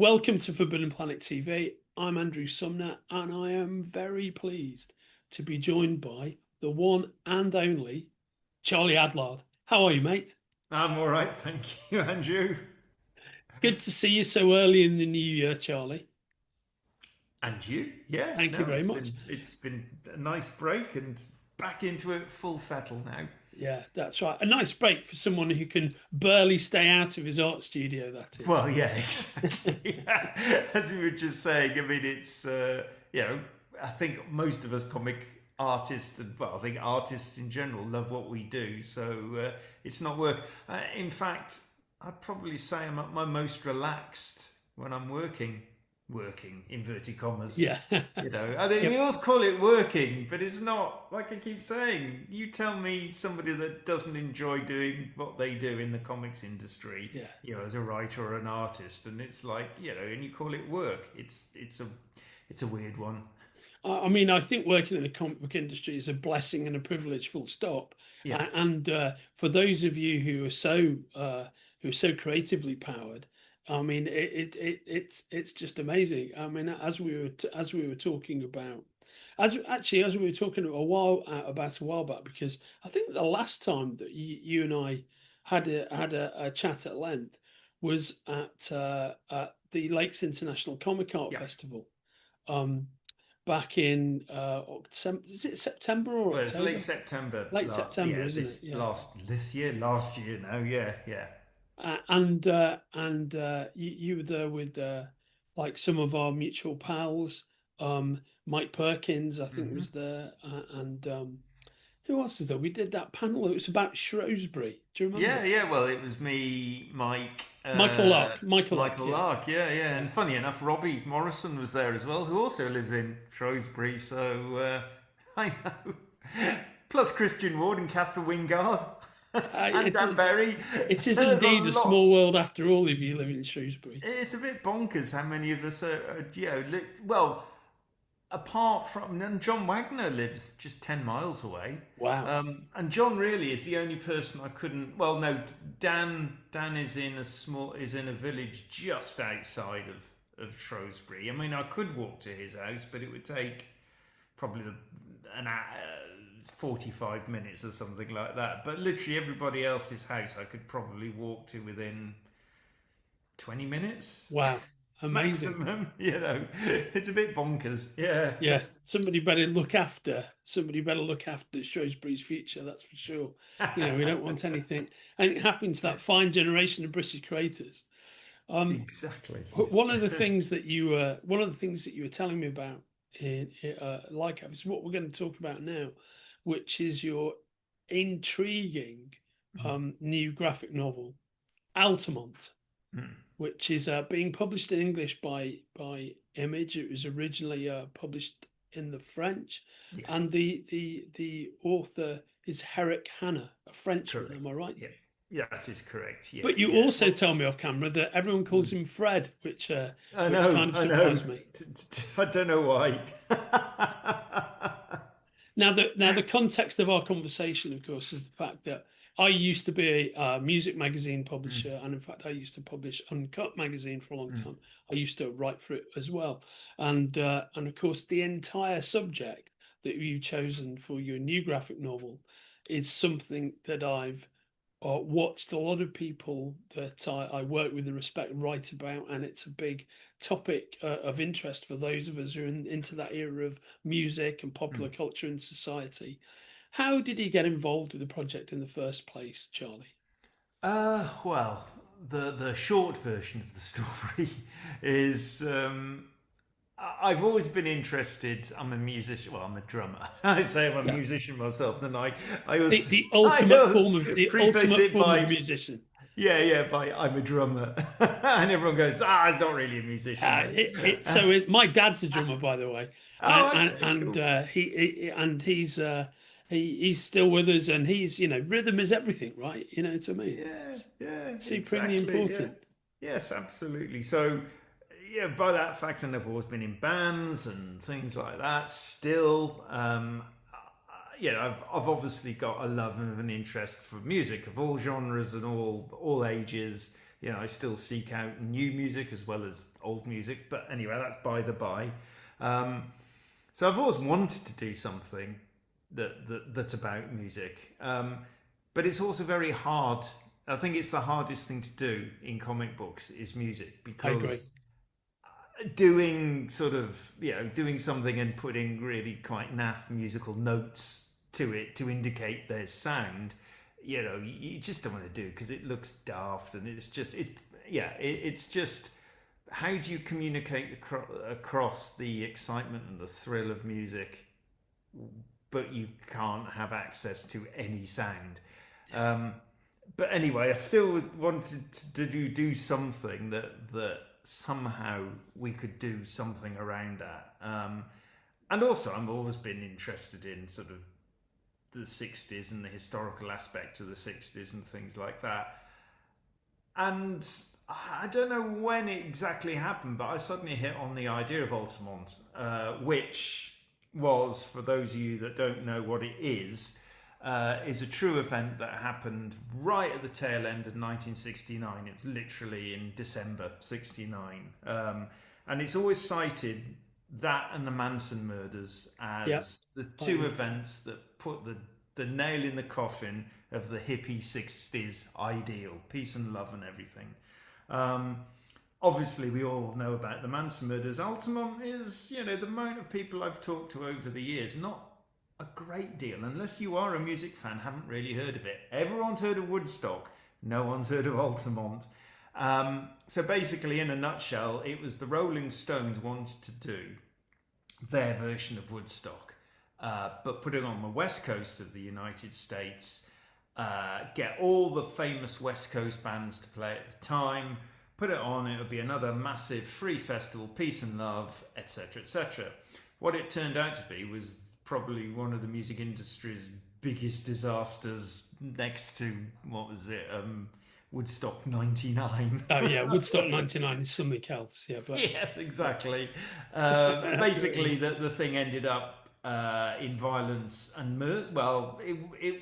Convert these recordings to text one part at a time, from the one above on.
Welcome to Forbidden Planet TV. I'm Andrew Sumner, and I am very pleased to be joined by the one and only Charlie Adlard. How are you, mate? I'm all right, thank you, Andrew. Good to see you so early in the new year, Charlie. And you? Yeah, Thank you no, very it's much. been a nice break and back into it full fettle now. Yeah, that's right. A nice break for someone who can barely stay out of his art studio, that is. Well, yeah, exactly. As you were just saying, I mean, it's I think most of us comic artists, and well, I think artists in general love what we do, so it's not work. In fact, I'd probably say I'm at my most relaxed when I'm working inverted commas. Yeah. I mean, we Yep. always call it working, but it's not. Like I keep saying, you tell me somebody that doesn't enjoy doing what they do in the comics industry, Yeah. as a writer or an artist, and it's like, and you call it work. It's a weird one. I mean, I think working in the comic book industry is a blessing and a privilege, full stop. Yeah. And for those of you who are so creatively powered, I mean, it's just amazing. I mean, as we were talking about, as we were talking about a while back, because I think the last time that you and I had a chat at length was at the Lakes International Comic Art Yeah. Festival. Um, Back in is it September or Well, it's October? late September. Late September, Yeah, isn't it? Yeah. last year now. Yeah, yeah. You were there with like some of our mutual pals. Mike Perkins, I think, Hmm. was there, and who else was there? We did that panel. It was about Shrewsbury. Do you Yeah, remember? yeah. Well, it was me, Mike, Michael Lark. Michael Lark. Michael Yeah, Lark. Yeah, yeah. yeah. And funny enough, Robbie Morrison was there as well, who also lives in Shrewsbury. So I know. Plus Christian Ward and Casper Wingard and It's Dan Berry. it is There's a indeed a lot. small world after all if you live in Shrewsbury. It's a bit bonkers how many of us well, apart from, and John Wagner lives just 10 miles away. Wow. And John really is the only person I couldn't. Well, no, Dan is in a village just outside of Shrewsbury. I mean, I could walk to his house, but it would take probably an hour, 45 minutes or something like that. But literally everybody else's house I could probably walk to within 20 minutes Wow. Amazing. maximum. It's a bit bonkers. Yeah. Yeah, somebody better look after Shrewsbury's future, that's for sure. We don't want anything. And it happened to that fine generation of British creators. Um, Exactly. one of the things that you were telling me about in is what we're going to talk about now, which is your intriguing new graphic novel, Altamont, Mm. which is being published in English by Image. It was originally published in the French, Yes. and the author is Herik Hannah, a Frenchman. Am I Correct. right? Yeah. Yeah, that is correct. Yeah. But you Yeah. also tell me off camera that everyone calls him Fred, I which know. kind of I know. surprised me. I don't know why. Now the context of our conversation, of course, is the fact that I used to be a music magazine Mm, publisher, and in fact, I used to publish Uncut magazine for a long mm, time. I used to write for it as well, and of course, the entire subject that you've chosen for your new graphic novel is something that I've watched a lot of people that I work with and respect write about, and it's a big topic of interest for those of us who are into that era of music and popular mm. culture and society. How did he get involved with the project in the first place, Charlie? Well, the short version of the story is I've always been interested. I'm a musician. Well, I'm a drummer. I say I'm a Yeah, musician myself. Then I the, was the I ultimate was form of the preface ultimate it form of by musician. by I'm a drummer, and everyone goes, it's not really a musician then. My dad's a drummer, by the way, Oh, okay, and cool. he's still with us, and he's rhythm is everything, right? To me, Yeah, it's yeah, supremely exactly. Yeah, important. yes, absolutely. So, yeah, by that fact, I've always been in bands and things like that. Still, I've obviously got a love and an interest for music of all genres and all ages. I still seek out new music as well as old music. But anyway, that's by the by. So I've always wanted to do something that's about music, but it's also very hard. I think it's the hardest thing to do in comic books is music, because doing doing something and putting really quite naff musical notes to it to indicate there's sound, you just don't want to do, because it looks daft, and it's just how do you communicate across the excitement and the thrill of music, but you can't have access to any sound. But anyway, I still wanted to do something that somehow we could do something around that. And also, I've always been interested in sort of the 60s and the historical aspect of the 60s and things like that. And I don't know when it exactly happened, but I suddenly hit on the idea of ALTAMONT, which was, for those of you that don't know what it is a true event that happened right at the tail end of 1969. It was literally in December 69. And it's always cited, that and the Manson murders, as the two events that put the nail in the coffin of the hippie 60s ideal, peace and love and everything. Obviously, we all know about the Manson murders. ALTAMONT is, the amount of people I've talked to over the years, not a great deal, unless you are a music fan, haven't really heard of it. Everyone's heard of Woodstock, no one's heard of ALTAMONT. So basically, in a nutshell, it was the Rolling Stones wanted to do their version of Woodstock, but put it on the west coast of the United States, get all the famous West Coast bands to play at the time, put it on, it would be another massive free festival, peace and love, etc., etc. What it turned out to be was probably one of the music industry's biggest disasters, next to, what was it, Woodstock 99. Oh yeah, Woodstock 99 is something else. Yeah, but yes, exactly. Basically, the thing ended up in violence and murder. Well, it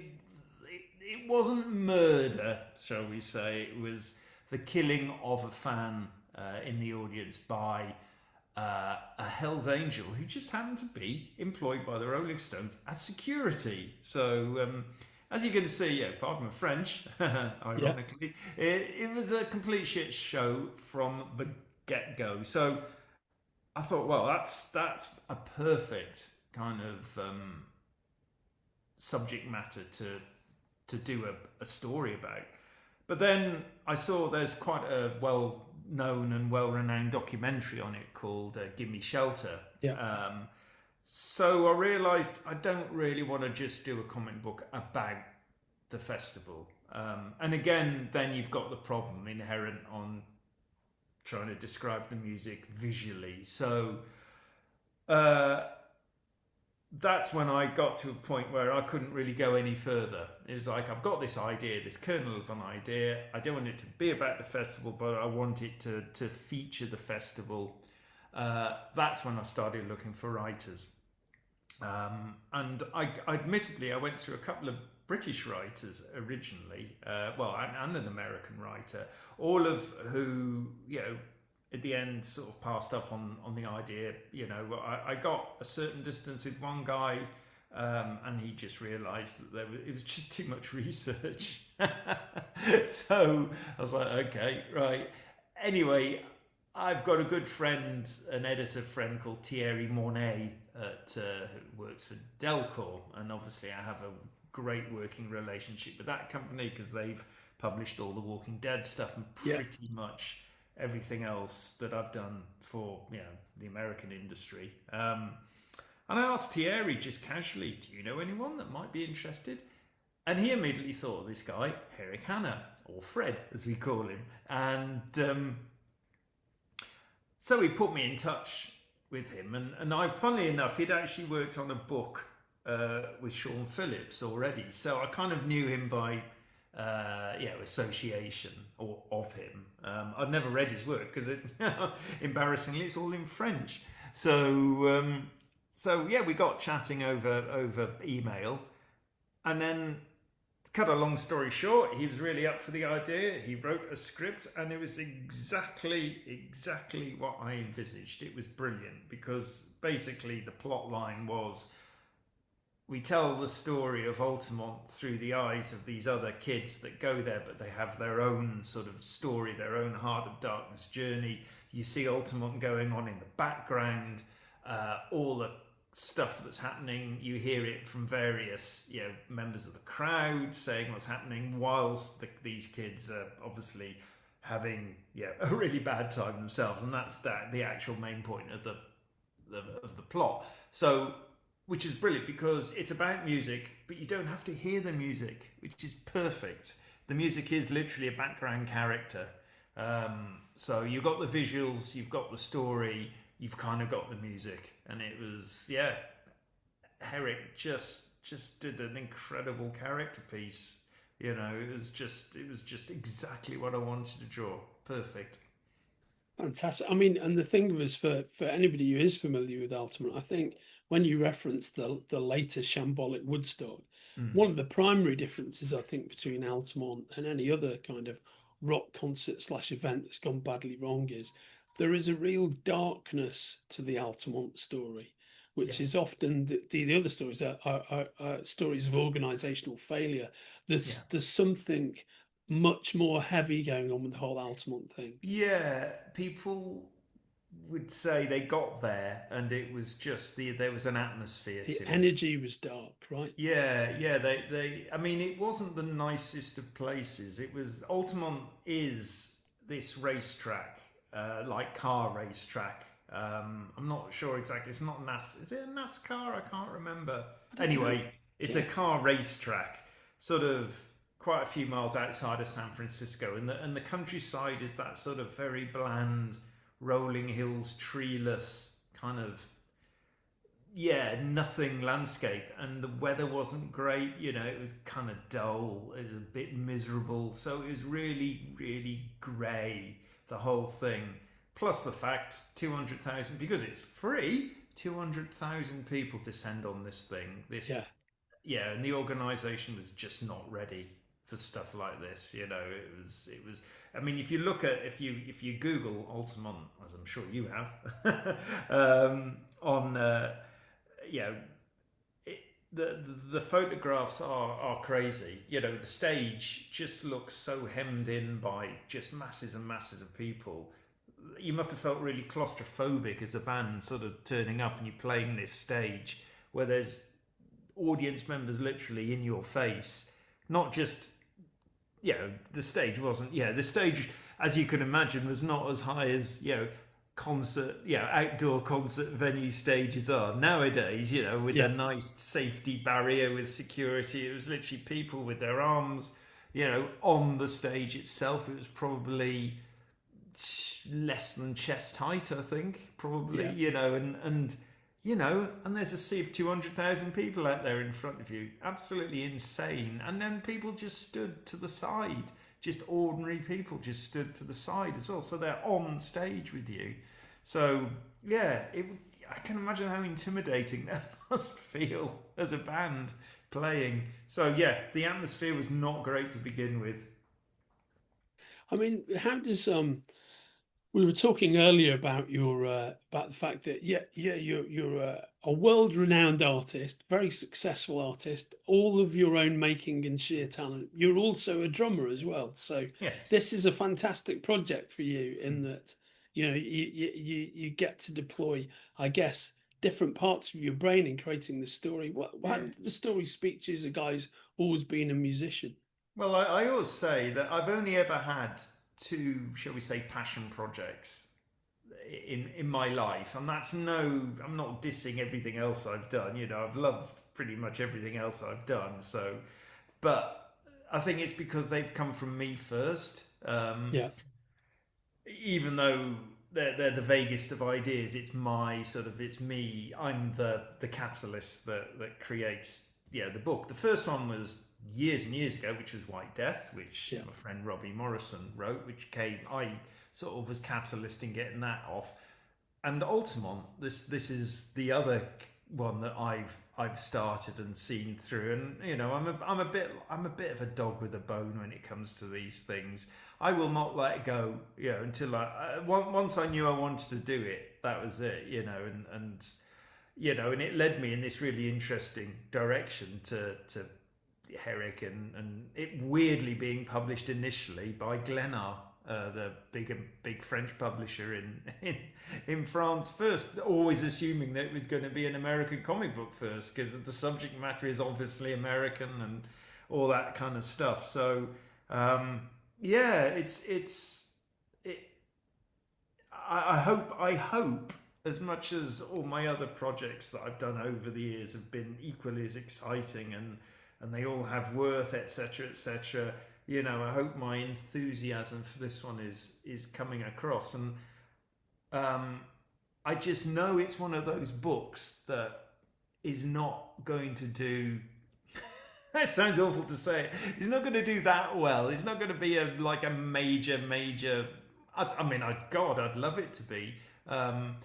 wasn't murder, shall we say. It was the killing of a fan in the audience by a Hell's Angel who just happened to be employed by the Rolling Stones as security. So, as you can see, pardon my French, ironically, it was a complete shit show from the get-go. So I thought, well, that's a perfect kind of subject matter to do a story about. But then I saw there's quite a well-known and well-renowned documentary on it called Give Me Shelter. yeah. So I realised I don't really want to just do a comic book about the festival. And again, then you've got the problem inherent on trying to describe the music visually. So that's when I got to a point where I couldn't really go any further. It was like, I've got this idea, this kernel of an idea. I don't want it to be about the festival, but I want it to feature the festival. That's when I started looking for writers. And admittedly, I went through a couple of British writers originally, and an American writer, all of who, at the end sort of passed up on the idea. I got a certain distance with one guy, and he just realised that it was just too much research. So I was like, okay, right. Anyway, I've got a good friend, an editor friend called Thierry Mornay, who works for Delcourt, and obviously I have a great working relationship with that company because they've published all the Walking Dead stuff and pretty much everything else that I've done for the American industry. And I asked Thierry just casually, do you know anyone that might be interested? And he immediately thought of this guy, Herik Hannah, or Fred as we call him. And so he put me in touch with him, and I, funnily enough, he'd actually worked on a book with Sean Phillips already, so I kind of knew him by association or of him. I'd never read his work because embarrassingly it's all in French. So we got chatting over email, and then cut a long story short, he was really up for the idea. He wrote a script, and it was exactly what I envisaged. It was brilliant because basically the plot line was, we tell the story of Altamont through the eyes of these other kids that go there, but they have their own sort of story, their own Heart of Darkness journey. You see Altamont going on in the background, all the stuff that's happening. You hear it from various, members of the crowd saying what's happening, whilst these kids are obviously having, a really bad time themselves, and that's the actual main point of the plot. So, which is brilliant because it's about music, but you don't have to hear the music, which is perfect. The music is literally a background character. So you've got the visuals, you've got the story, you've kind of got the music. And it was, Herik just did an incredible character piece. It was just exactly what I wanted to draw. Perfect. Fantastic. I mean, and the thing was, for anybody who is familiar with Altamont, I think when you reference the later shambolic Woodstock, one of the primary differences I think between Altamont and any other kind of rock concert / event that's gone badly wrong is there is a real darkness to the Altamont story, which is often the other stories are stories of organizational failure. There's something much more heavy going on with the whole Altamont thing. Yeah, people would say they got there and it was just there was an atmosphere to The it. energy was dark, right? They I mean, it wasn't the nicest of places. It was, Altamont is this racetrack, like car racetrack. I'm not sure exactly. It's not is it a NASCAR? I can't remember. Anyway, it's a car racetrack, sort of quite a few miles outside of San Francisco, and the countryside is that sort of very bland, rolling hills, treeless kind of nothing landscape, and the weather wasn't great. It was kind of dull. It was a bit miserable, so it was really, really grey, the whole thing. Plus the fact 200,000, because it's free, 200,000 people descend on this thing. And the organisation was just not ready for stuff like this. It was. I mean, if you you Google Altamont, as I'm sure you have, the photographs are crazy. The stage just looks so hemmed in by just masses and masses of people. You must have felt really claustrophobic as a band, sort of turning up and you're playing this stage where there's audience members literally in your face. Not just, the stage wasn't, the stage, as you can imagine, was not as high as, outdoor concert venue stages are nowadays, with a nice safety barrier with security. It was literally people with their arms, on the stage itself. It was probably less than chest height, I think, probably, and there's a sea of 200,000 people out there in front of you. Absolutely insane. And then people just stood to the side. Just ordinary people just stood to the side as well. So they're on stage with you. So, I can imagine how intimidating that must feel as a band playing. So, the atmosphere was not great to begin with. I mean, how does we were talking earlier about about the fact that you're a world-renowned artist, very successful artist, all of your own making and sheer talent. You're also a drummer as well, so this is a fantastic project for you in that you get to deploy, I guess, different parts of your brain in creating the story. How did the story speak to you as a guy who's always been a musician? Well, I always say that I've only ever had two, shall we say, passion projects in my life, and I'm not dissing everything else I've done. I've loved pretty much everything else I've done. So, but I think it's because they've come from me first. Even though they're the vaguest of ideas, it's me. I'm the catalyst that creates the book. The first one was years and years ago, which was White Death, which my friend Robbie Morrison wrote, I sort of was catalyst in getting that off. And Altamont, this is the other one that I've started and seen through, and you know, I'm a bit of a dog with a bone when it comes to these things. I will not let it go, you know, until once I knew I wanted to do it, that was it, you know, and you know, and it led me in this really interesting direction to Herik, and it weirdly being published initially by Glénat, the big French publisher in France first, always assuming that it was going to be an American comic book first, because the subject matter is obviously American and all that kind of stuff. So yeah, I hope as much as all my other projects that I've done over the years have been equally as exciting, and they all have worth, etc., etc., you know, I hope my enthusiasm for this one is coming across. And I just know it's one of those books that is not going to do that sounds awful to say. He's not going to do that well. He's not going to be a major. I mean, God, I'd love it to be. And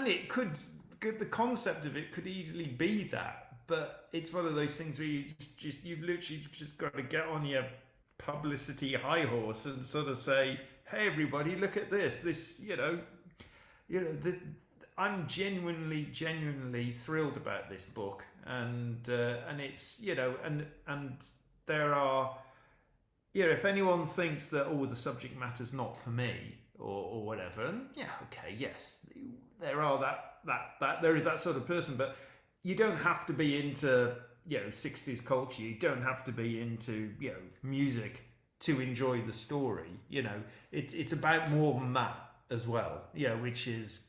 it could. The concept of it could easily be that. But it's one of those things where you've literally just got to get on your publicity high horse and sort of say, "Hey, everybody, look at this. This, I'm genuinely thrilled about this book." And it's, and there are, if anyone thinks that the subject matter's not for me or whatever, and yes, there are there is that sort of person, but you don't have to be into 60s culture. You don't have to be into music to enjoy the story. It's about more than that as well. Which is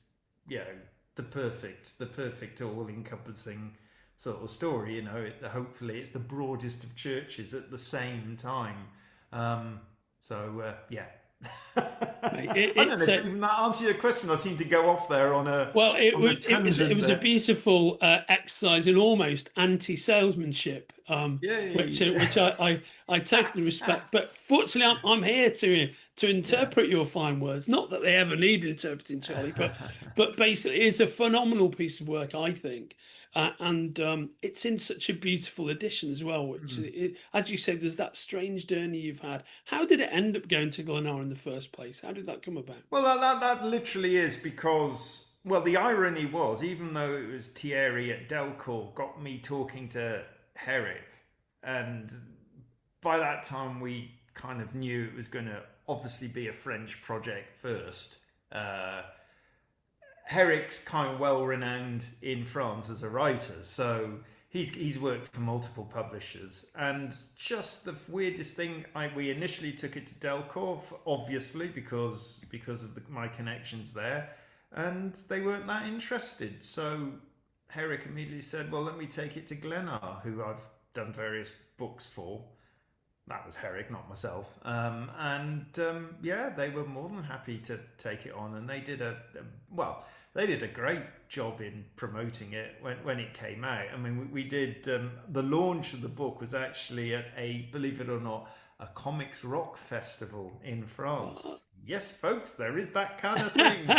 the perfect all-encompassing sort of story. Hopefully it's the broadest of churches at the same time. I don't know if even that answers your question. I seem to go off there on a it was a beautiful exercise in almost anti-salesmanship, which I totally respect. But fortunately, I'm here to interpret your fine words. Not that they ever need interpreting, Charlie, but basically, it's a phenomenal piece of work, I think. And it's in such a beautiful edition as well, which, as you said, there's that strange journey you've had. How did it end up going to Glénat in the first place? How did that come about? Well, that literally is because, the irony was, even though it was Thierry at Delcourt got me talking to Herik, and by that time we kind of knew it was going to obviously be a French project first. Herik's kind of well renowned in France as a writer, so he's worked for multiple publishers. And just the weirdest thing, we initially took it to Delcourt, obviously because of my connections there, and they weren't that interested. So Herik immediately said, "Well, let me take it to Glénat, who I've done various books for." That was Herik, not myself. They were more than happy to take it on, and they did they did a great job in promoting it when it came out. I mean, we did the launch of the book was actually at believe it or not, a comics rock festival in France. What? Yes, folks, there is that kind of thing.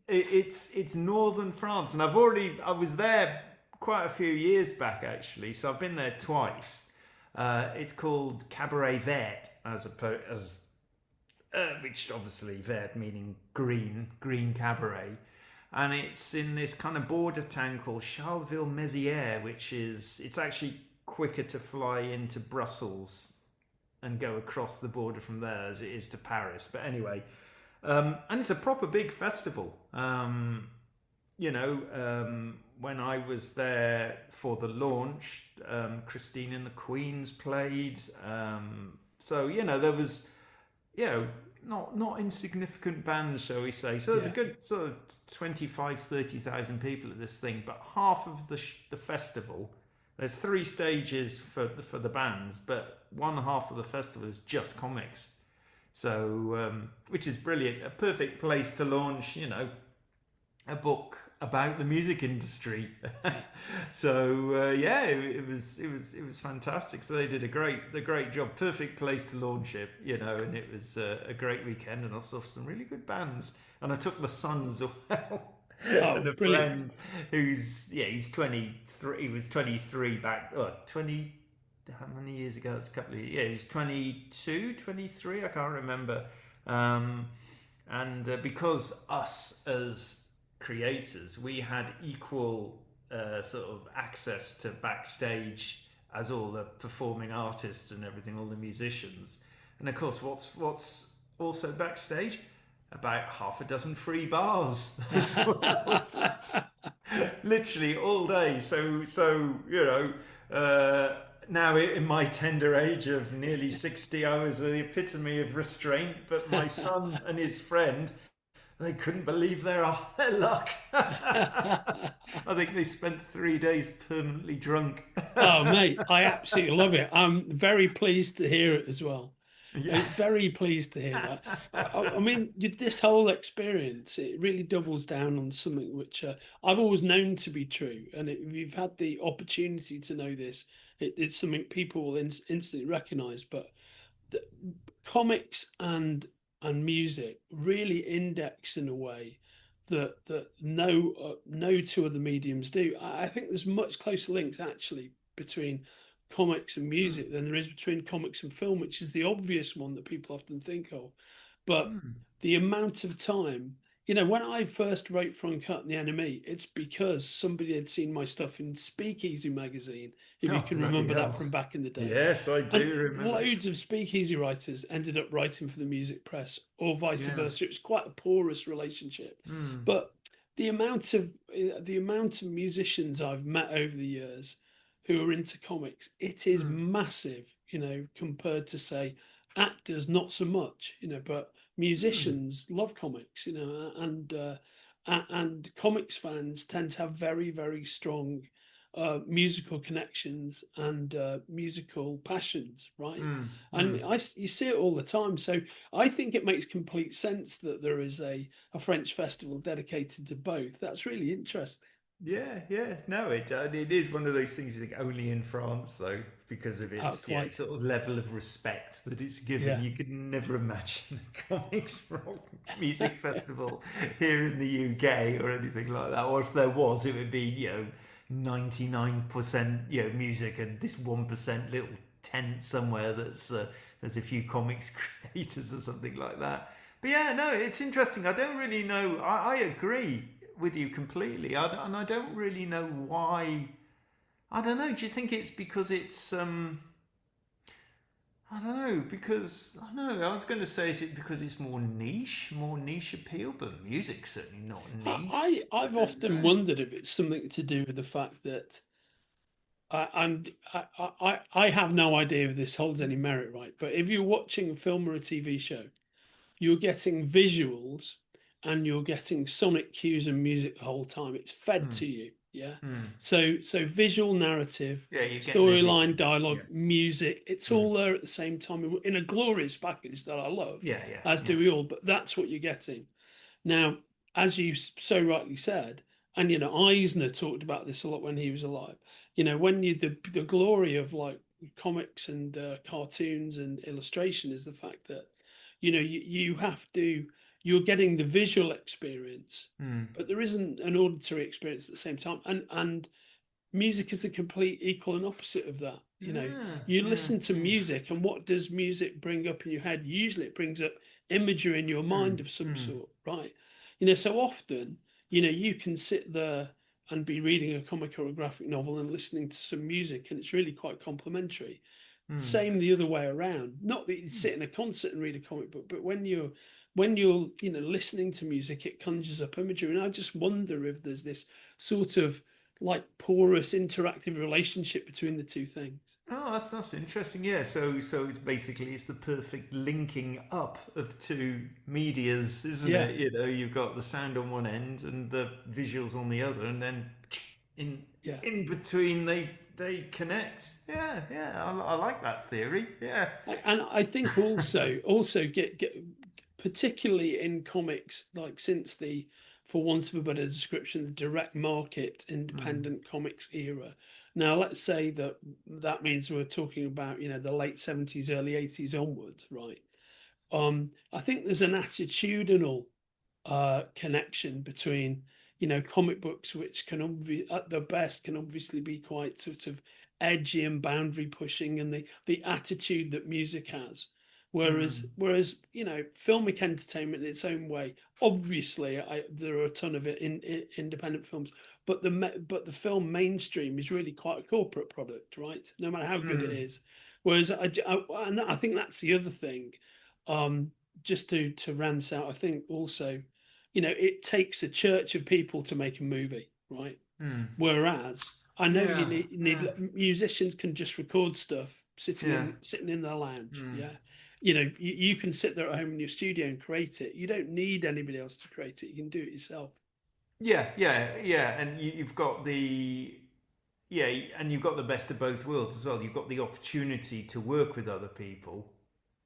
It's northern France, and I was there quite a few years back actually, so I've been there twice. It's called Cabaret Vert, which obviously vert meaning green cabaret, and it's in this kind of border town called Charleville-Mézières, it's actually quicker to fly into Brussels and go across the border from there as it is to Paris. But anyway, and it's a proper big festival. When I was there for the launch, Christine and the Queens played. There was, not insignificant bands, shall we say. So there's a good sort of 25,000-30,000 people at this thing. But half of the festival, there's 3 stages for the bands, but one half of the festival is just comics. So, which is brilliant. A perfect place to launch, a book about the music industry. So it was fantastic. So they did a great job. Perfect place to launch it, and it was a great weekend, and I saw some really good bands, and I took the Sons as well. Oh, and a brilliant. friend who's he's 23. He was 23 back 20. How many years ago? It's a couple of years. Yeah, he was 22, 23. I can't remember. Um, and because us as creators, we had equal sort of access to backstage as all the performing artists and everything, all the musicians. And of course, what's also backstage? About half a dozen free bars as well. Literally all day. Now in my tender age of nearly 60, I was the epitome of restraint. But my son and his friend, they couldn't believe their luck. I think they spent 3 days permanently drunk. Oh, mate, I absolutely love it. I'm very pleased to hear it as well. Yeah. Very pleased to hear that. I mean, this whole experience, it really doubles down on something which I've always known to be true. And if you've had the opportunity to know this, it's something people will instantly recognize. But the, comics and music really index in a way that no two other mediums do. I think there's much closer links actually between comics and Mm, music than there is between comics and film, which is the obvious one that people often think of. But mm. the amount of time, when I first wrote for Uncut and the Enemy, it's because somebody had seen my stuff in Speakeasy magazine, if you Oh, can bloody remember that hell. from back in the day. Yes, I And do remember. loads of Speakeasy writers ended up writing for the music press, or vice Yeah. versa. It was quite a porous relationship. Mm, But the amount of musicians I've met over the years who are into comics, it is mm, massive, compared to say actors, not so much, but mm. musicians love comics, and comics fans tend to have very, very strong musical connections and musical passions, right? Mm, And mm. you see it all the time. So I think it makes complete sense that there is a French festival dedicated to both. That's really interesting. Yeah, yeah. No, it is one of those things you think only in France though, because of its Quite. sort of level of respect that it's given. Yeah. You could never imagine a comics rock music festival here in the UK or anything like that. Or if there was, it would be 99% music and this 1% little tent somewhere that's there's a few comics creators or something like that. But yeah, no, it's interesting. I don't really know. I agree with you completely. And I don't really know why. I don't know. Do you think it's because it's I don't know because I don't know. I was going to say is it because it's more niche appeal, but music's certainly not niche. I I've don't often know. wondered if it's something to do with the fact that I have no idea if this holds any merit, right? But if you're watching a film or a TV show, you're getting visuals and you're getting sonic cues and music the whole time. It's fed Hmm. to you. Yeah. Hmm. So visual narrative, Yeah, you're getting storyline, everything. dialogue, Yeah. music, it's Hmm. all there at the same time in a glorious package that I love, Yeah. Yeah. as Yeah. do we all. But that's what you're getting. Now, as you so rightly said, and Eisner talked about this a lot when he was alive. When the glory of like comics and cartoons and illustration is the fact that you have to you're getting the visual experience, Hmm. but there isn't an auditory experience at the same time. And music is a complete equal and opposite of that. Yeah. You Yeah. listen to Yeah. music, and what does music bring up in your head? Usually, it brings up imagery in your Hmm. mind of some Hmm. sort, right? So often, you can sit there and be reading a comic or a graphic novel and listening to some music, and it's really quite complimentary. Hmm. Same the other way around. Not that you sit in a concert and read a comic book, but when you're listening to music, it conjures up imagery. And I just wonder if there's this sort of like porous interactive relationship between the two things. Oh, that's interesting. Yeah, so it's the perfect linking up of two medias, isn't Yeah, it? You've got the sound on one end and the visuals on the other, and then in yeah. in between they connect. Yeah, yeah, I like that theory. Yeah. And I think also get particularly in comics, like since the, for want of a better description, the direct market Mm, independent comics era. Now, let's say that means we're talking about the late 70s, early 80s onwards, right? I think there's an attitudinal connection between comic books, which can at the best can obviously be quite sort of edgy and boundary pushing, and the attitude that music has. Whereas filmic entertainment in its own way, obviously, there are a ton of it in independent films, but the film mainstream is really quite a corporate product, right? No matter how good it is. Whereas and I think that's the other thing. Just to round this out, I think also, it takes a church of people to make a movie, right? Whereas I know Yeah, you need musicians can just record stuff sitting yeah. in their lounge. Yeah. You can sit there at home in your studio and create it. You don't need anybody else to create it. You can do it yourself. Yeah, and you've got and you've got the best of both worlds as well. You've got the opportunity to work with other people,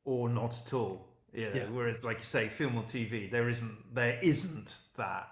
or not at all. Yeah. Whereas, like you say, film or TV, there isn't that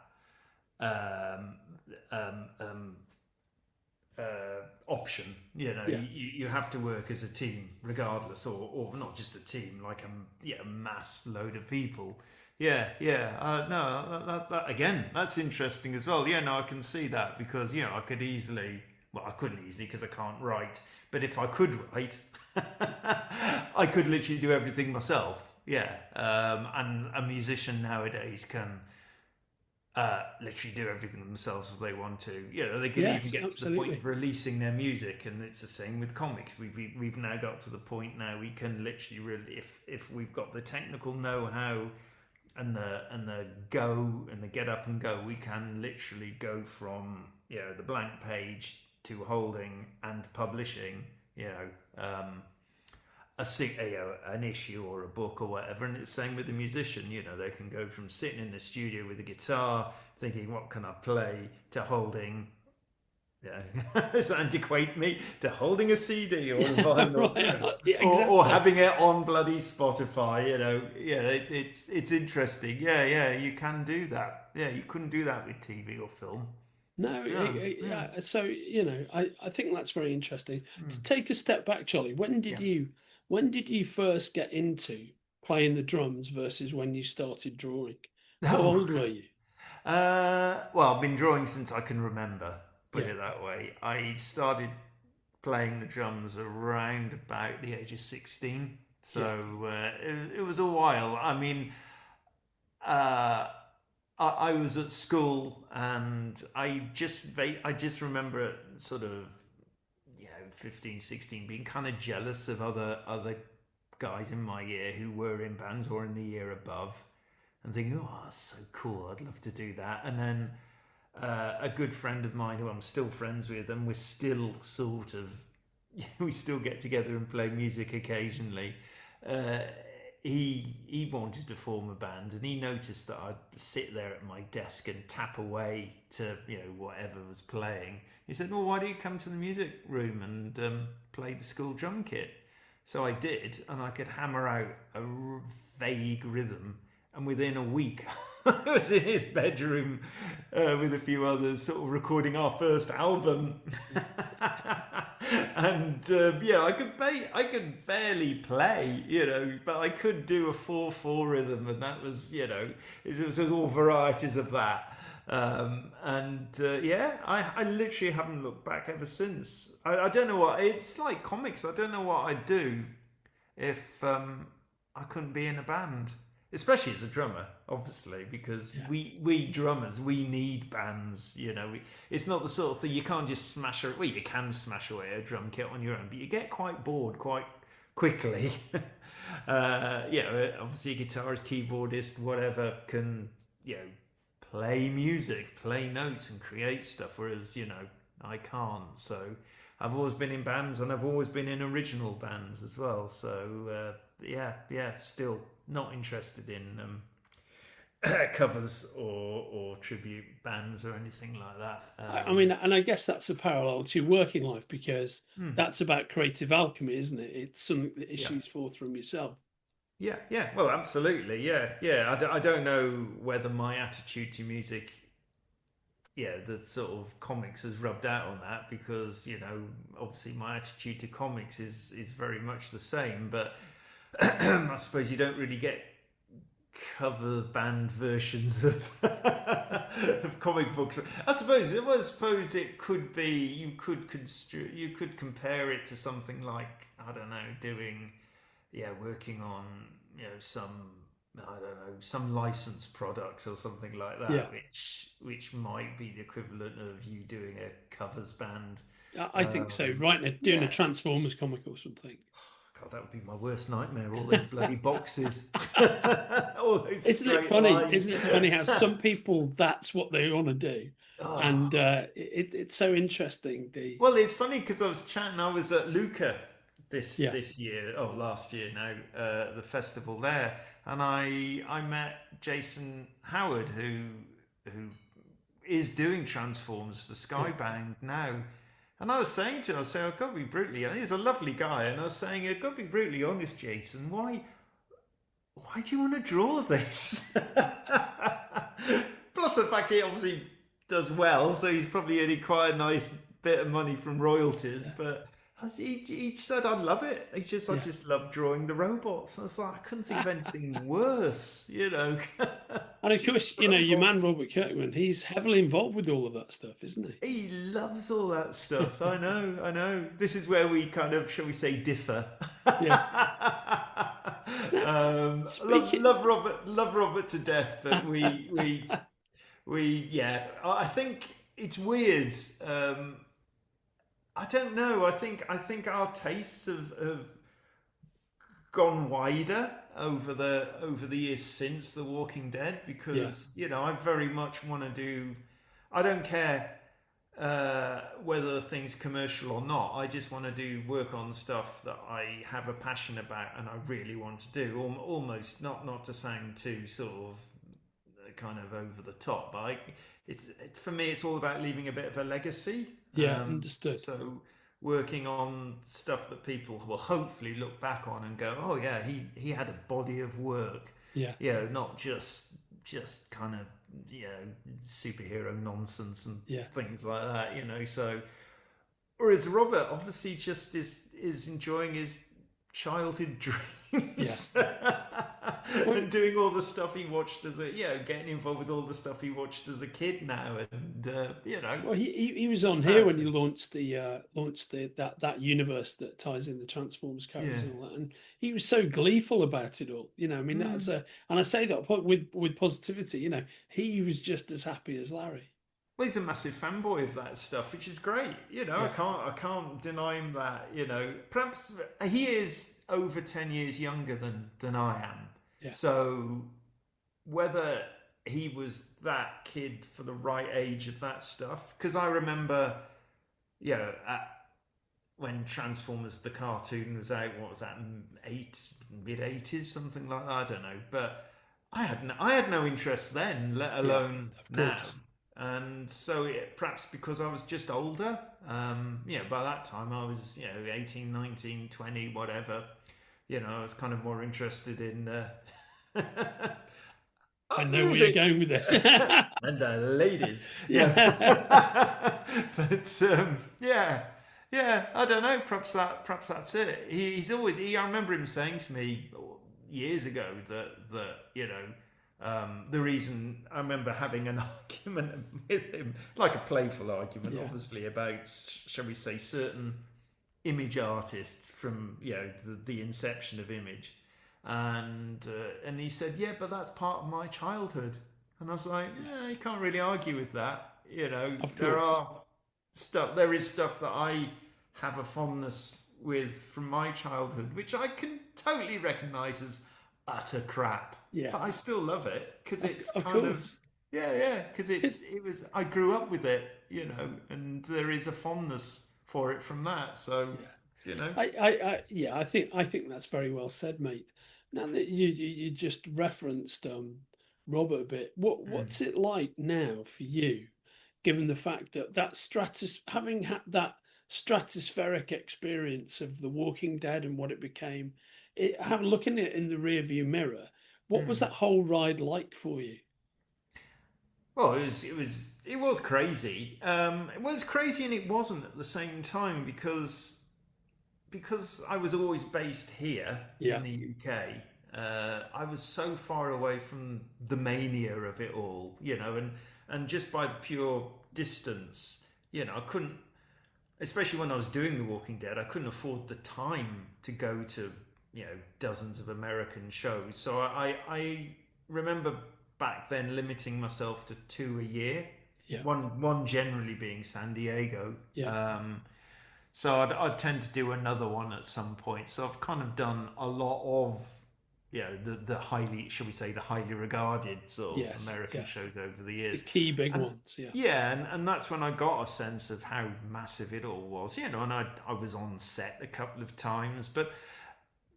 option. You have to work as a team, regardless, or not just a team, like a mass load of people. No, that again, that's interesting as well. No, I can see that, because I could easily, well, I couldn't easily because I can't write, but if I could write, I could literally do everything myself. And a musician nowadays can literally do everything themselves as they want to. They can even get to the point of releasing their music, and it's the same with comics. We've now got to the point now we can literally really, if we've got the technical know-how and the go and the get up and go, we can literally go from the blank page to holding and publishing an issue or a book or whatever. And it's the same with the musician. They can go from sitting in the studio with a guitar thinking, what can I play, to holding, it's antiquate me, to holding a CD or a vinyl, Right. Exactly. or having it on bloody Spotify. It's interesting. You can do that. You couldn't do that with TV or film. No, So I think that's very interesting. To take a step back, Charlie, when did you first get into playing the drums versus when you started drawing? How old were you? Well, I've been drawing since I can remember. Put it that way. I started playing the drums around about the age of 16, so it was a while. I mean, I was at school, and I just remember it sort of 15, 16, being kind of jealous of other guys in my year who were in bands or in the year above, and thinking, oh, that's so cool, I'd love to do that. And then a good friend of mine who I'm still friends with, and we're still sort of, we still get together and play music occasionally. He wanted to form a band, and he noticed that I'd sit there at my desk and tap away to whatever was playing. He said, well, why don't you come to the music room and play the school drum kit? So I did, and I could hammer out a vague rhythm, and within a week I was in his bedroom with a few others, sort of recording our first album. And I could barely play, but I could do a 4/4 rhythm, and that was, it was all varieties of that. I literally haven't looked back ever since. I don't know what, it's like comics. I don't know what I'd do if I couldn't be in a band, especially as a drummer, obviously, because we drummers, we need bands. It's not the sort of thing you can't just smash away. Well, you can smash away a drum kit on your own, but you get quite bored quite quickly. Obviously a guitarist, keyboardist, whatever, can play music, play notes and create stuff, whereas I can't. So I've always been in bands, and I've always been in original bands as well. So still not interested in covers or tribute bands or anything like that. I mean, and I guess that's a parallel to working life, because that's about creative alchemy, isn't it? It's something that issues forth from yourself. Yeah. Well, absolutely. Yeah. I don't know whether my attitude to music, the sort of comics has rubbed out on that, because, obviously my attitude to comics is very much the same, but I suppose you don't really get cover band versions of of comic books. I suppose it could be, you could compare it to something like, I don't know, working on, some, I don't know, some licensed product or something like that, Yeah. which might be the equivalent of you doing a covers band. I think so. Right, doing a Yeah. Transformers comic or something. God, that would be my worst nightmare. All those bloody boxes, all those Isn't it straight funny? lines. Isn't it funny how some people that's what they want to do, Oh. and it's so interesting. Well, it's funny because I was at Luca Yeah, this year, last year now, the festival there, and I met Jason Howard, who is doing Transforms for yeah, Skybound now. And I was saying to him, I've got to be brutally honest. He's a lovely guy, and I was saying, I've got to be brutally honest, Jason. Why do you want to draw this? Plus the fact he obviously does well, so he's probably earning quite a nice bit of money from royalties. yeah, But he said, I love it. I yeah. just love drawing the robots. I was like, I couldn't think of anything worse, And of Just course, your man robots. Robert Kirkman, he's heavily involved with all of that stuff, isn't he? He loves all that stuff. I know, I know. This is where we kind of, shall we say, differ. Yeah. Now, Love, speaking, love Robert to death, but yeah. I think it's weird. I don't know. I think our tastes have gone wider over the years since The Walking Dead, yeah, because I very much want to do. I don't care whether the thing's commercial or not. I just want to do work on stuff that I have a passion about and I really want to do. Almost not to sound too sort of kind of over the top, but for me it's all about leaving a bit of a legacy. yeah, understood. So working on stuff that people will hopefully look back on and go, oh yeah, he had a body of work, Yeah, not just kind of superhero nonsense and yeah. things like that, so whereas Robert obviously just is enjoying his childhood Yeah. dreams Well, and doing all the stuff he watched as a getting involved with all the stuff he watched as a kid now, and well, he was on here proud of when you him. launched that universe that ties in the Transformers characters Yeah. and all that, and he was so gleeful about it all. I mean, that's Mm. and I say that with positivity. He was just as happy as Larry. Well, he's a massive fanboy of that stuff, which is great. I Yeah, can't deny him that. Perhaps he is over 10 years younger than I am. yeah, So whether he was that kid for the right age of that stuff, because I remember, when Transformers the cartoon was out, what was that, mid 80s, something like that. I don't know, but I had no interest then, let yeah. alone Of now. course. And so perhaps because I was just older, by that time I was 18, 19, 20, whatever. I was kind of more interested in I know where you're music going with this. and the ladies. Yeah, But I don't know. Perhaps that's it. He's always. I remember him saying to me years ago that the reason, I remember having an argument with him, like a playful argument, yeah, obviously, about, shall we say, certain image artists from the inception of image, and he said, yeah, but that's part of my childhood. And I was like, yeah, you can't really argue with that. of course. There is stuff that I have a fondness with from my childhood, which I can totally recognise as utter crap, Yeah, but I still love it because it's of kind of, course. because it was, I grew up with it, and there is a fondness for it from that. So Yeah. you know, Yeah, I think that's very well said, mate. Now that you just referenced Robert a bit, Mm. what's it like now for you, given the fact that having had that stratospheric experience of The Walking Dead and what it became, looking at it in the rearview mirror, what was Mm. that whole ride like for you? Well, it was crazy. It was crazy, and it wasn't at the same time, because I was always based here Yeah, in the UK. I was so far away from the mania of it all, and and just by the pure distance, I couldn't, especially when I was doing The Walking Dead, I couldn't afford the time to go to, dozens of American shows. So I remember back then limiting myself to 2 a year. Yeah. One generally being San Diego. Yeah. So I'd tend to do another one at some point. So I've kind of done a lot of, the highly, shall we say, the highly regarded sort of American shows over the years. The key big ones, yeah. Yeah, and that's when I got a sense of how massive it all was. And I was on set a couple of times, but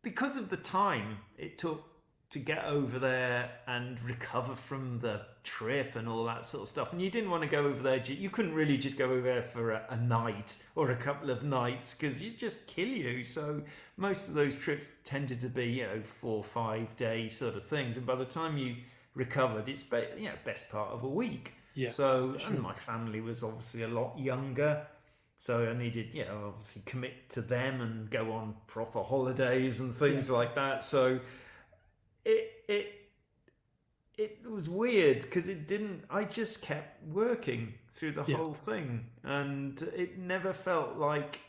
because of the time it took to get over there and recover from the trip and all that sort of stuff. And you didn't want to go over there. You couldn't really just go over there for a night or a couple of nights because you'd just kill you. So most of those trips tended to be, 4 or 5 day sort of things. And by the time you recovered, it's best part of a week. Yeah. So, and my family was obviously a lot younger. So I needed, obviously commit to them and go on proper holidays and things like that. So it was weird because I just kept working through the whole thing, and it never felt like,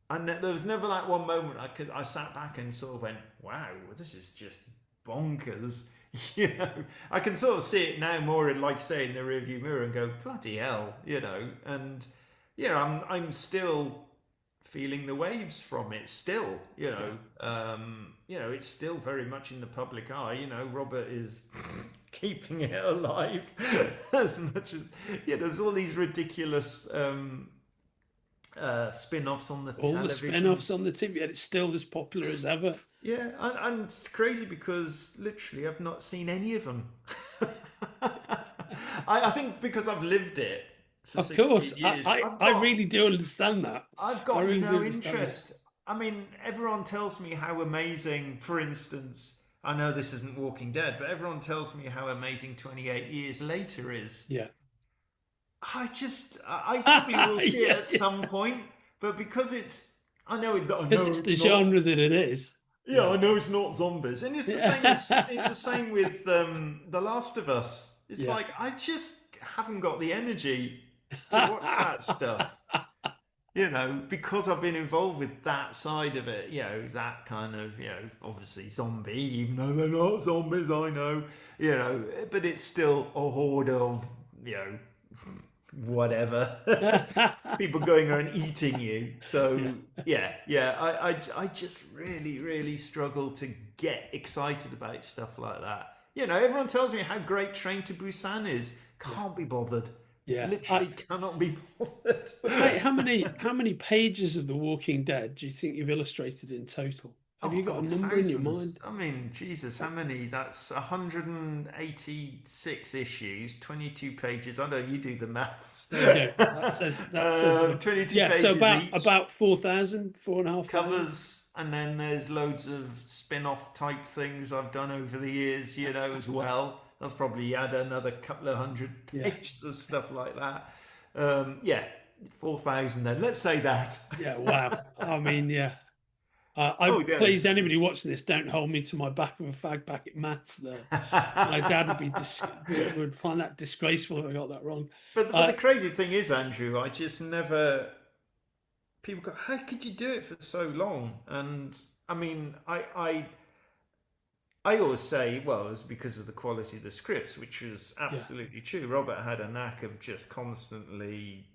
there was never that one moment I sat back and sort of went, wow, this is just bonkers. I can sort of see it now more in, like, say, in the rearview mirror and go, bloody hell, and I'm still feeling the waves from it still, it's still very much in the public eye. Robert is keeping it alive as much as, there's all these ridiculous spin-offs on the television. All the spin-offs on the TV, and it's still as popular as ever. Yeah, and it's crazy because literally I've not seen any of them. I think because I've lived it. Of course, I really do understand that. I've got no interest. I mean, everyone tells me how amazing, for instance, I know this isn't Walking Dead, but everyone tells me how amazing 28 years later is. Yeah. I probably will see it at some point, but because it's the genre that it is. Yeah, I know it's not zombies, and it's the same. It's the same with The Last of Us. It's like I just haven't got the energy to watch that stuff, because I've been involved with that side of it, that kind of, obviously zombie, even though they're not zombies, I know, but it's still a horde of, whatever, people going around eating you. So, I just really, really struggle to get excited about stuff like that. Everyone tells me how great Train to Busan is. Can't be bothered. Yeah, literally cannot be bothered. Mate, how many pages of The Walking Dead do you think you've illustrated in total? Have you got a number thousands. In your mind? I mean, Jesus, how many? That's 186 issues, 22 pages. I know you do the maths. There you go. That says 22 pages. So each. about 4,000, 4,500 covers, and then there's loads of spin-off type things I've done over the years, as well. That's probably add another couple of hundred pages of stuff like that. 4,000 then. Let's say that. Yeah, wow. I mean, please, anybody watching this, don't hold me to my back of a fag packet maths there. My dad would find that disgraceful if I got that wrong. But the crazy thing is, Andrew, I just never... People go, how could you do it for so long? And, I mean, I always say, well, it was because of the quality of the scripts, which was absolutely true. Robert had a knack of just constantly,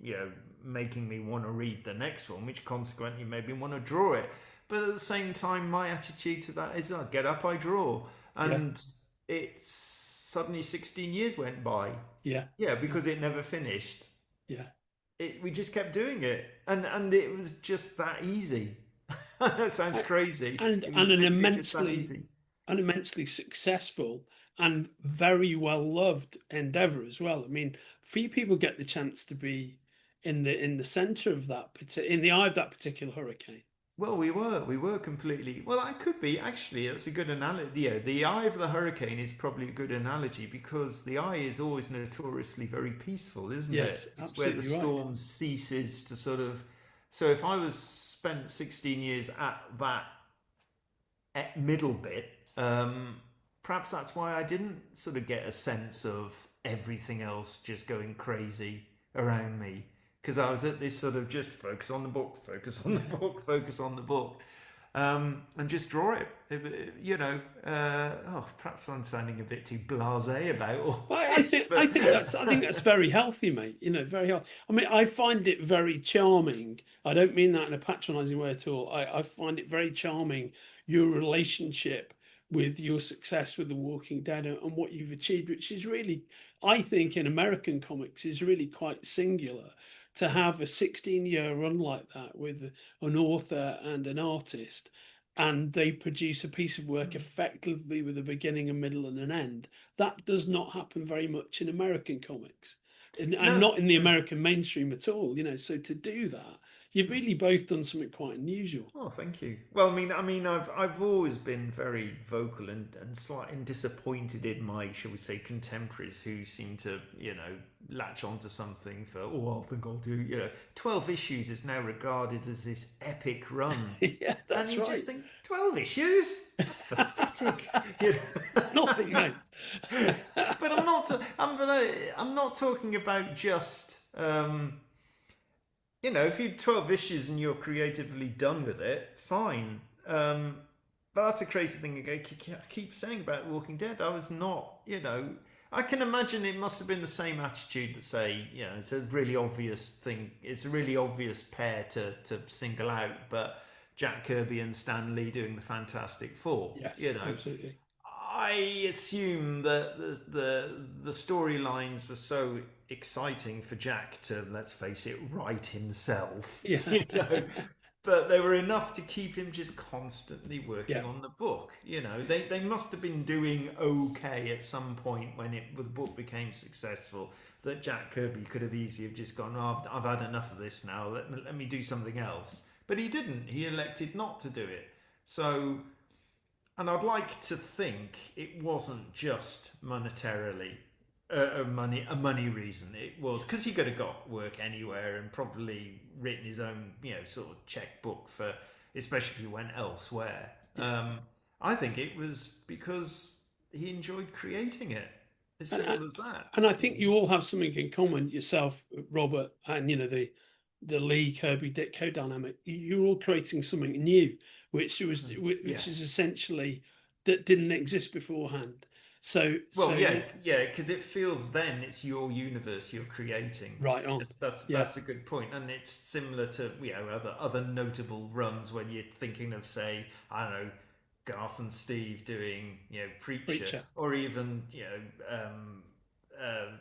making me want to read the next one, which consequently made me want to draw it. But at the same time, my attitude to that is, I get up, I draw. And it's suddenly 16 years went by. Yeah. Yeah, because it never finished. Yeah. We just kept doing it. And it was just that easy. That sounds crazy. And an immensely successful and very well loved endeavor as well. I mean, few people get the chance to be in the center of that, in the eye of that particular hurricane. Well, we were completely. Well, that could be actually. That's a good analogy. Yeah, the eye of the hurricane is probably a good analogy because the eye is always notoriously very peaceful, isn't it? It's where the storm ceases to sort of. So if I was spent 16 years at that middle bit. Perhaps that's why I didn't sort of get a sense of everything else just going crazy around me, because I was at this sort of just focus on the book, focus on the book, focus on the book, and just draw it. Perhaps I'm sounding a bit too blasé about all Well, this, I but think that's very healthy, mate. You know, very healthy. I mean, I find it very charming. I don't mean that in a patronising way at all. I find it very charming, your relationship with your success with The Walking Dead and what you've achieved, which is really, I think, in American comics, is really quite singular. To have a 16-year run like that with an author and an artist, and they produce a piece of work effectively with a beginning, a middle, and an end. That does not happen very much in American comics, and no, not in the no. American mainstream at all. You know, so to do that, you've really both done something quite unusual. Oh, thank you. Well, I've always been very vocal and slightly disappointed in my, shall we say, contemporaries who seem to, latch onto something for, I think I'll do, 12 issues is now regarded as this epic run. Yeah, And that's you right. just think, 12 issues? That's pathetic. You know? It's nothing, mate. But I'm not talking about just, if you 12 issues and you're creatively done with it, fine. But that's a crazy thing I keep saying about Walking Dead. I was not, I can imagine it must have been the same attitude that say, it's a really obvious thing. It's a really obvious pair to single out, but Jack Kirby and Stan Lee doing the Fantastic Four. Yes, absolutely. I assume that the storylines were so exciting for Jack to, let's face it, write himself. Yeah. But they were enough to keep him just constantly working Yeah. on the book. They must have been doing okay at some point when the book became successful. That Jack Kirby could have easily have just gone, I've had enough of this now. Let me do something else. But he didn't. He elected not to do it. So, and I'd like to think it wasn't just monetarily a money reason. It was because he could have got work anywhere and probably written his own sort of checkbook for, especially if he went elsewhere. I think it was because he enjoyed creating it. As simple as that. And I think you all have something in common, yourself, Robert, and the Lee Kirby Ditko dynamic. You're all creating something new, which is essentially that didn't exist beforehand. So because it feels then it's your universe you're creating. Right on. That's a good point, and it's similar to other notable runs when you're thinking of, say, I don't know, Garth and Steve doing Preacher. Or even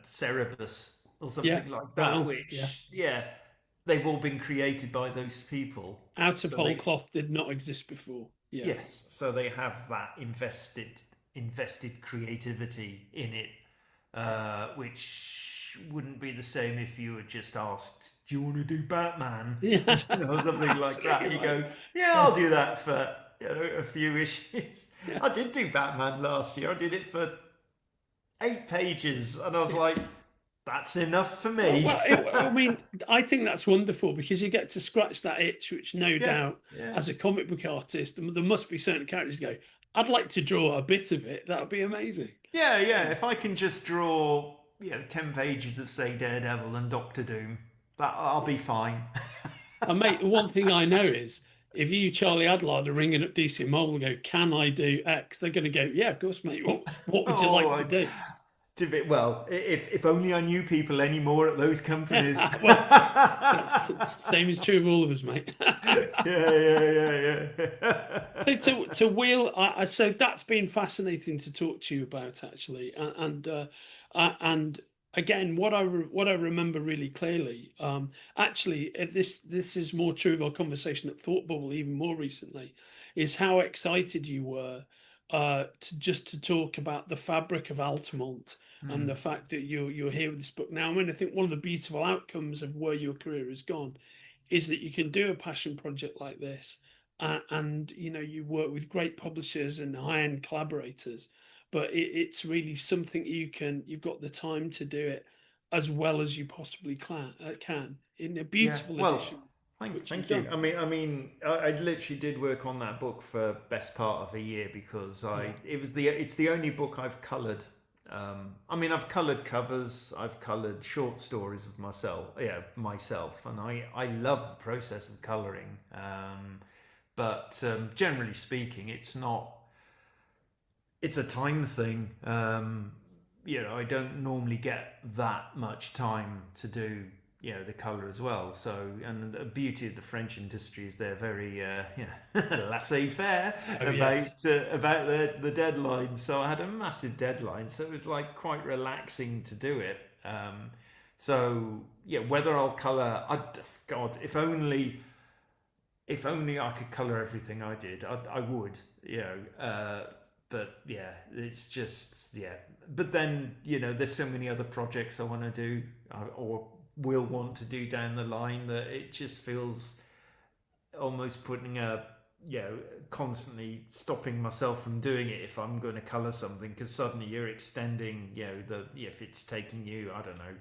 Cerebus or something like that, which they've all been created by those people. Out of whole cloth did not exist before. Yeah. Yes, so they have that invested creativity in it, which wouldn't be the same if you were just asked, do you want to do Batman? Yeah. Something like that. You go, I'll do that for a few issues. Yeah. I did do Batman last year. I did it for 8 pages, and I was like, that's enough for me. I think that's wonderful because you get to scratch that itch, which no doubt, as a comic book artist, there must be certain characters go, I'd like to draw a bit of it. That would be amazing. Yeah. If I can just draw, 10 pages of, say, Daredevil and Doctor Doom, I'll be fine. And mate, one thing I know is, if you, Charlie Adlard, are ringing up DC and Marvel and go, can I do X? They're going to go, yeah, of course, mate. What would you like to do? Well, if only I knew people anymore at those companies. Same is true of all of us, mate. Yeah. So Will, so that's been fascinating to talk to you about, actually, and again, what I remember really clearly, actually, this is more true of our conversation at Thought Bubble even more recently, is how excited you were to talk about the fabric of Altamont and the fact that you're here with this book now. I mean, I think one of the beautiful outcomes of where your career has gone is that you can do a passion project like this, and you work with great publishers and high-end collaborators, but it's really something you've got the time to do it as well as you possibly can in a beautiful edition. Thank you. I literally did work on that book for best part of a year because it's the only book I've coloured I mean, I've coloured covers, I've coloured short stories of myself, and I love the process of colouring. But generally speaking, it's a time thing. I don't normally get that much time to do the color as well. So, and the beauty of the French industry is they're very laissez-faire about the deadline. So I had a massive deadline, so it was like quite relaxing to do it. So yeah, whether I'll color, God, if only I could color everything I did, I would. But yeah, it's just But then there's so many other projects I want to do or will want to do down the line that it just feels almost putting constantly stopping myself from doing it if I'm going to color something, because suddenly you're extending if it's taking you, I don't know,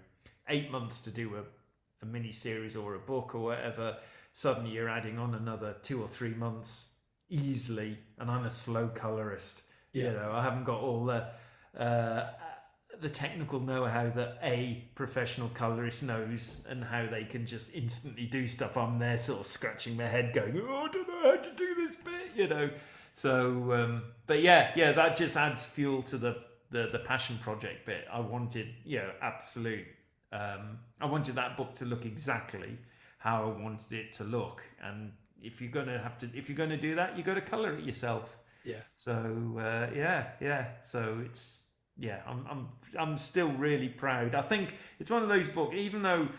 8 months to do a mini series or a book or whatever, suddenly you're adding on another 2 or 3 months easily, and I'm a slow colorist. I haven't got all the technical know-how that a professional colorist knows, and how they can just instantly do stuff. I'm there sort of scratching my head going, I don't know how to do this bit, So, but yeah, that just adds fuel to the passion project bit. I wanted, absolute. I wanted that book to look exactly how I wanted it to look, and if you're gonna do that, you got to color it yourself. Yeah. So So it's I'm still really proud. I think it's one of those books, even though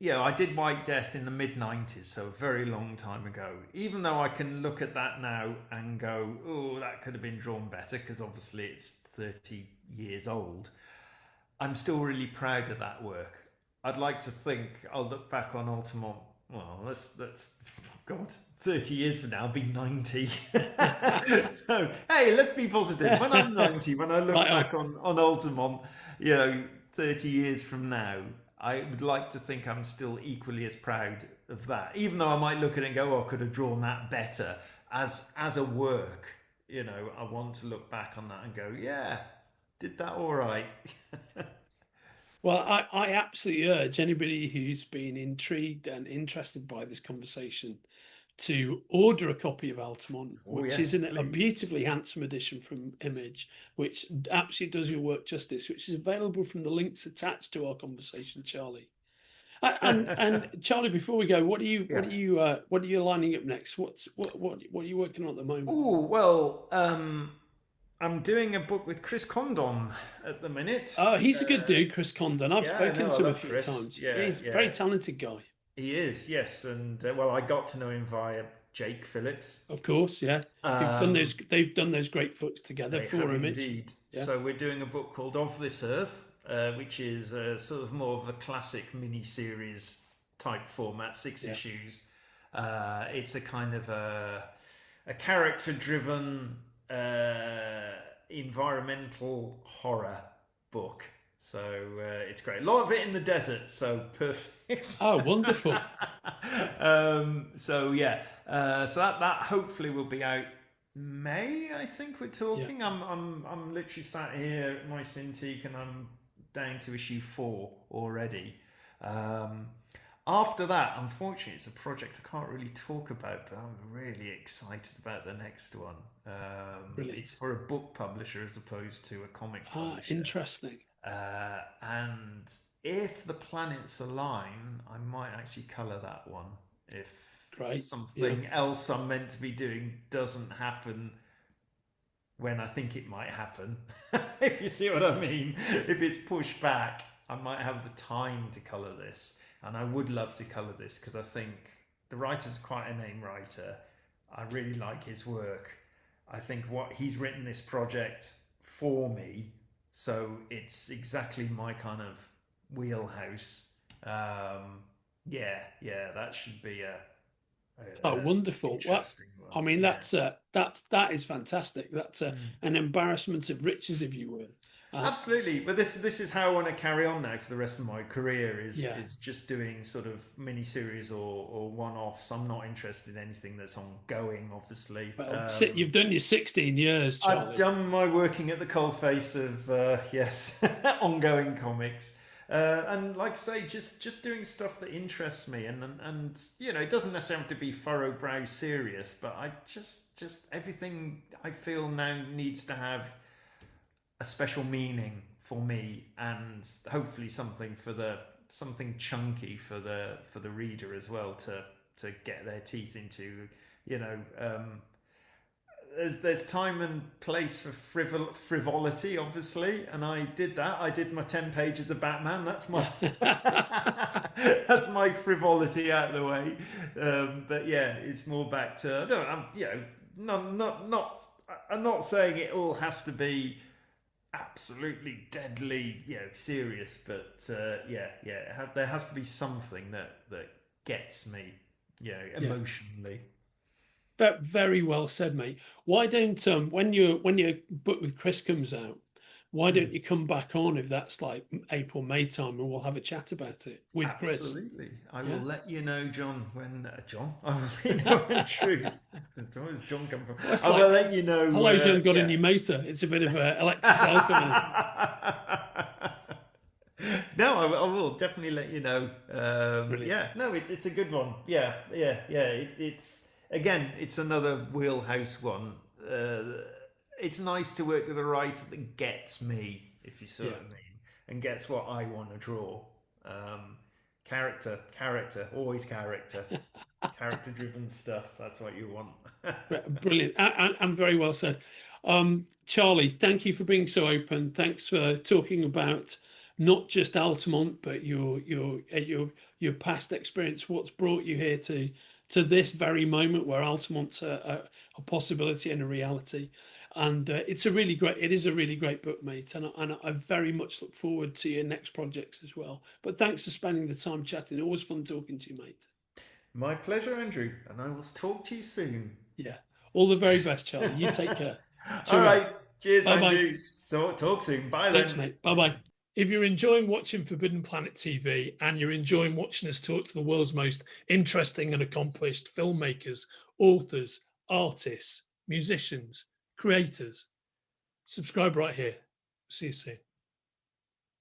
I did White Death in the mid-90s, so a very long time ago. Even though I can look at that now and go, oh, that could have been drawn better, because obviously it's 30 years old, I'm still really proud of that work. I'd like to think I'll look back on Altamont. Well, let's God, 30 years from now, I'll be 90. So, hey, let's be positive. When I'm 90, when I look back on Altamont, 30 years from now, I would like to think I'm still equally as proud of that. Even though I might look at it and go, oh, I could have drawn that better. As a work, I want to look back on that and go, yeah, did that all right. Well, I absolutely urge anybody who's been intrigued and interested by this conversation to order a copy of Altamont, which is a beautifully handsome edition from Image, which absolutely does your work justice, which is available from the links attached to our conversation, Charlie. And Charlie, before we go, what are you lining up next? What are you working on at the moment? Oh, well, I'm doing a book with Chris Condon at the minute. Oh, he's a good dude, Chris Condon. I've spoken to him a few times. Yeah, he's a very talented guy. He is, yes. And I got to know him via Jake Phillips. Of course, yeah. They've done those great books together for Image. Indeed. Yeah. So we're doing a book called Of This Earth, which is sort of more of a classic mini-series type format, 6 issues. It's a kind of a character-driven environmental horror book. So it's great. A lot of it in the desert, so perfect. Oh, wonderful. So that hopefully will be out May, I think we're talking. Yeah. I'm literally sat here at my Cintiq and I'm down to issue 4 already. After that, unfortunately, it's a project I can't really talk about, but I'm really excited about the next one. Really? It's for a book publisher as opposed to a comic publisher. Interesting. And if the planets align, I might actually colour that one. If something else I'm meant to be doing doesn't happen when I think it might happen, if you see what I mean. If it's pushed back, I might have the time to colour this. And I would love to colour this because I think the writer's quite a name writer. I really like his work. I think he's written this project for me, so it's exactly my kind of wheelhouse. That should be wonderful. Well, I mean, that is fantastic. That's an embarrassment of riches, if you will. Absolutely, but this is how I want to carry on now for the rest of my career. Yeah. Is just doing sort of mini series or one offs. I'm not interested in anything that's ongoing, obviously. Well, you've done your 16 years, I've Charlie. done my working at the coalface of yes, ongoing comics, and like I say, just doing stuff that interests me, and you know, it doesn't necessarily have to be furrow-brow serious, but I just everything I feel now needs to have a special meaning for me, and hopefully something chunky for the reader as well to get their teeth into. You know, there's time and place for frivolity, obviously, and I did that. I did my 10 pages of Batman. That's my that's my frivolity out of the way. But yeah, it's more back to I'm not saying it all has to be absolutely deadly, serious, but there has to be something that gets me, emotionally. But very well said, mate. Why don't when your book with Chris comes out, why don't you come back on if that's like April, May time, and we'll have a chat about it with Chris? Absolutely. I will let you know, John, when John. I will let you know when true. Where does John come from? I will let you know. Hello, John. Got a new motor. It's a bit of a electric cell coming in. No, I will definitely let you know. No, it's a good one. It's again, it's another wheelhouse one. It's nice to work with a writer that gets me, if you see what I mean, and gets what I want to draw. Character, always character. Character-driven stuff. That's what you want. Brilliant. And very well said. Charlie, thank you for being so open. Thanks for talking about not just Altamont, but your past experience, what's brought you here to this very moment where Altamont's a possibility and a reality. And it is a really great book, mate. And I very much look forward to your next projects as well. But thanks for spending the time chatting. Always fun talking to you, mate. My pleasure, Andrew. And I will talk to you soon. Yeah. All the very best, Charlie. You take care. All right. Cheers, Bye-bye. Andrew. So talk soon. Bye then. Thanks, mate. Bye-bye. If you're enjoying watching Forbidden Planet TV and you're enjoying watching us talk to the world's most interesting and accomplished filmmakers, authors, artists, musicians, creators, subscribe right here. See you soon.